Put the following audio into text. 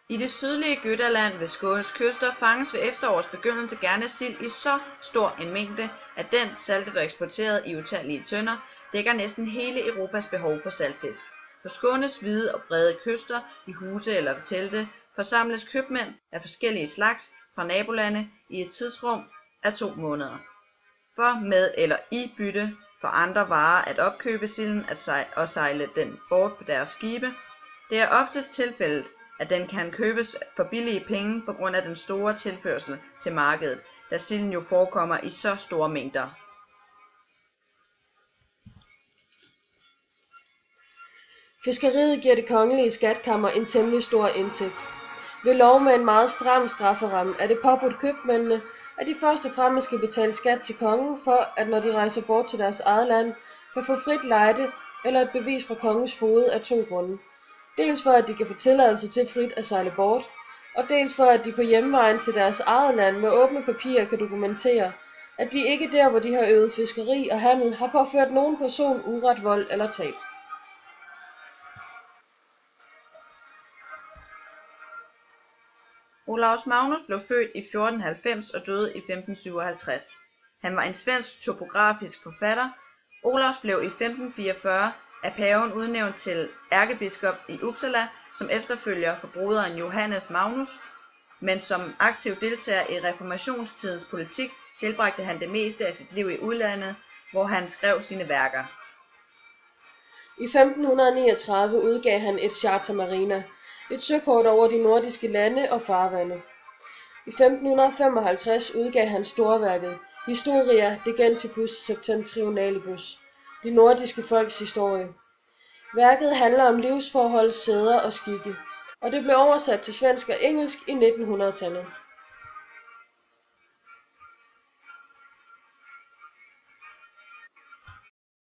I det sydlige Götaland ved Skånes kyster fanges ved efterårs begyndelse gerne sild i så stor en mængde, at den, saltet og eksporteret i utallige tønder, dækker næsten hele Europas behov for saltfisk. På Skånes hvide og brede kyster, i huse eller telte, forsamles købmænd af forskellige slags fra nabolande i et tidsrum af 2 måneder, for med eller i bytte for andre varer at opkøbe silden og sejle den bort på deres skibe. Det er oftest tilfældet, at den kan købes for billige penge på grund af den store tilførsel til markedet, da silden jo forekommer i så store mængder. Fiskeriet giver det kongelige skatkammer en temmelig stor indtægt. Ved lov med en meget stram strafferamme er det påbudt købmændene, at de først og fremmest skal betale skat til kongen for, at når de rejser bort til deres eget land, kan få frit lejde eller et bevis fra kongens foged af 2 grunde. Dels for, at de kan få tilladelse til frit at sejle bort, og dels for, at de på hjemvejen til deres eget land med åbne papirer kan dokumentere, at de ikke der, hvor de har øvet fiskeri og handel, har påført nogen person uret, vold eller tab. Olaus Magnus blev født i 1490 og døde i 1557. Han var en svensk topografisk forfatter. Olaus blev i 1544 af paven udnævnt til ærkebiskop i Uppsala som efterfølger for broderen Johannes Magnus, men som aktiv deltager i reformationstidens politik tilbragte han det meste af sit liv i udlandet, hvor han skrev sine værker. I 1539 udgav han et Charta Marina, et søkort over de nordiske lande og farvande. I 1555 udgav han storværket Historia de Gentibus Septentrionalibus, de nordiske folks historie. Værket handler om livsforhold, sæder og skikke, og det blev oversat til svensk og engelsk i 1900-tallet.